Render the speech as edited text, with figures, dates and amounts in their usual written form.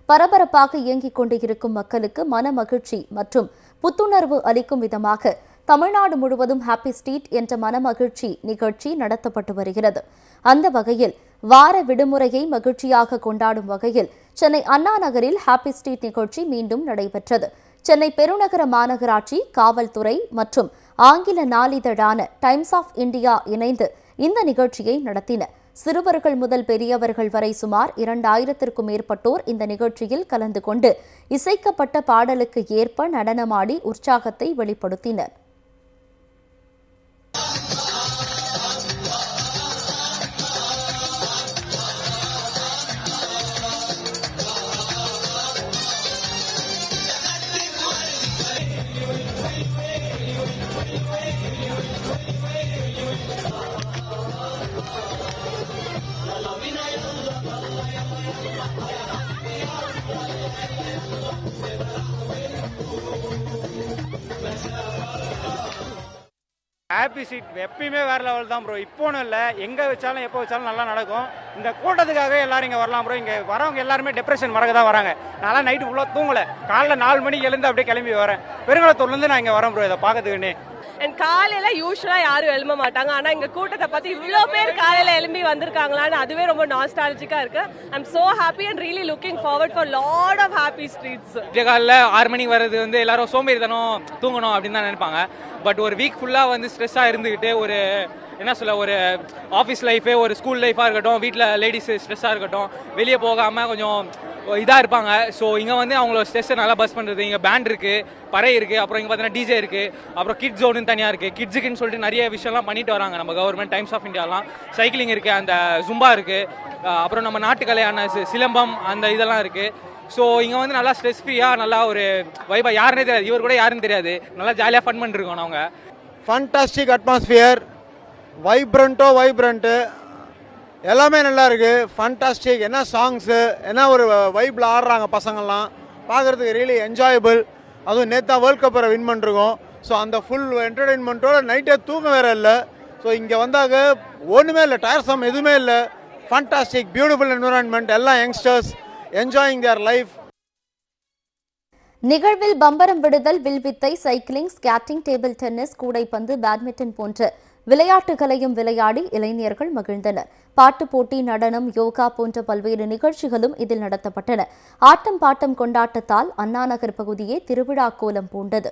பரபரப்பாக இயங்கிக் கொண்டிருக்கும் மக்களுக்கு மன மகிழ்ச்சி மற்றும் புத்துணர்வு அளிக்கும் விதமாக தமிழ்நாடு முழுவதும் ஹாப்பி ஸ்ட்ரீட் என்ற மனமகிழ்ச்சி நிகழ்ச்சி நடத்தப்பட்டு வருகிறது. அந்த வகையில் வார விடுமுறையை மகிழ்ச்சியாக கொண்டாடும் வகையில் சென்னை அண்ணா நகரில் ஹாப்பி ஸ்ட்ரீட் நிகழ்ச்சி மீண்டும் நடைபெற்றது. சென்னை பெருநகர மாநகராட்சி, காவல்துறை மற்றும் ஆங்கில நாளிதழான டைம்ஸ் ஆஃப் இந்தியா இணைந்து இந்த நிகழ்ச்சியை நடத்தின. சிறுவர்கள் முதல் பெரியவர்கள் வரை சுமார் 2000க்கும் மேற்பட்டோர் இந்த நிகழ்ச்சியில் கலந்து கொண்டு இசைக்கப்பட்ட பாடலுக்கு ஏற்ப நடனமாடி உற்சாகத்தை வெளிப்படுத்தினர். ஹாப்பி ஸ்ட்ரீட் எப்பயுமே வேற லெவல் தான் ப்ரோ. இப்போன்னு இல்லை, எங்கே வச்சாலும் எப்போ வச்சாலும் நல்லா நடக்கும். இந்த கூட்டத்துக்காகவே எல்லாரும் இங்கே வரலாம் ப்ரோ. இங்கே வரவங்க எல்லாருமே டிப்ரெஷன் மறக்க தான் வராங்க. நான்லாம் நைட்டு ஃபுல்லாக தூங்கலை, காலைல 4 மணிக்கு எழுந்து அப்படியே கிளம்பி வரேன். பெருங்குளத்தூர்லேருந்து நான் இங்கே வரேன் ப்ரோ, இதை பார்க்கறதுக்குன்னே. அண்ட் காலையில யூஸ்வலா யாரும் எழும்ப மாட்டாங்க, ஆனா இங்க கூட்டத்தை பார்த்து இவ்வளோ பேர் காலையில எழும்பி வந்திருக்காங்களான்னு அதுவே ரொம்ப நாஸ்டாலஜிக்கா இருக்கு. I am so happy and really looking forward for lot of happy streets. காலைல 6 மணிக்கு வர்றது வந்து எல்லாரும் சோம்பேறித்தனம், தூங்கணும் அப்படின்னு தான் நினைப்பாங்க. பட் ஒரு வீக் ஃபுல்லா வந்து ஸ்ட்ரெஸ்ஸாக இருந்துக்கிட்டு ஒரு என்ன சொல்ல, ஒரு ஆஃபீஸ் லைஃபே, ஒரு ஸ்கூல் லைஃபாக இருக்கட்டும், வீட்டில் லேடிஸ் ஸ்ட்ரெஸ்ஸாக இருக்கட்டும், வெளியே போகாமல் கொஞ்சம் இதாக இருப்பாங்க. ஸோ இங்கே வந்து அவங்களோட ஸ்ட்ரெஸ்ஸை நல்லா பஸ் பண்ணுறது. இங்கே பேண்ட் இருக்குது, பறை இருக்குது, அப்புறம் இங்கே பார்த்தீங்கன்னா டிஜே இருக்குது, அப்புறம் கிட்ஸ் ஜோனுன்னு தனியாக இருக்குது. கிட்ஸுக்குன்னு சொல்லிட்டு நிறைய விஷயம்லாம் பண்ணிட்டு வராங்க நம்ம கவர்மெண்ட். டைம்ஸ் ஆஃப் இந்தியாலாம் சைக்கிளிங் இருக்குது, அந்த ஜும்பா இருக்குது, அப்புறம் நம்ம நாட்டுக்கலையான சிலம்பம், அந்த இதெல்லாம் இருக்குது. ஸோ இங்கே வந்து நல்லா ஸ்ட்ரெஸ் ஃப்ரீயாக நல்லா ஒரு வைபா, யாருன்னே தெரியாது, இவர் கூட யாருன்னு தெரியாது, நல்லா ஜாலியாக ஃபன் பண்ணிருக்கோம் நாங்கள். ஃபண்டாஸ்டிக் அட்மாஸ்பியர், வைப்ரண்ட்டு எல்லாமே நல்லா இருக்குது. ஃபண்டாஸ்டிக், என்ன சாங்ஸு, என்ன ஒரு வைப்பில் ஆடுறாங்க பசங்கள்லாம், பார்க்குறதுக்கு ரியலி என்ஜாயபிள். அதுவும் நேற்று வேர்ல்ட் கப்பரை வின் பண்ணிருக்கோம். ஸோ அந்த ஃபுல் என்டர்டெயின்மெண்ட்டோட நைட்டே தூக்கம் வேறு இல்லை. ஸோ இங்கே வந்தாங்க ஒன்றுமே இல்லை, டயர்சம் எதுவுமே இல்லை. ஃபண்டாஸ்டிக், பியூட்டிஃபுல் என்விரான்மெண்ட், எல்லாம் யங்ஸ்டர்ஸ் என்ஜாயிங் தியர் லைஃப். நிகழ்வில் பம்பரம் விடுதல், வில்வித்தை, சைக்கிளிங், ஸ்கேட்டிங், டேபிள் டென்னிஸ், கூடைப்பந்து, பேட்மிண்டன் போன்ற விளையாட்டுகளையும் விளையாடி இளைஞர்கள் மகிழ்ந்தனர். பாட்டு போட்டி, நடனம், யோகா போன்ற பல்வேறு நிகழ்ச்சிகளும் இதில் நடத்தப்பட்டன. ஆட்டம் பாட்டம் கொண்டாட்டத்தால் அண்ணாநகர் பகுதியே திருவிழா கோலம் பூண்டது.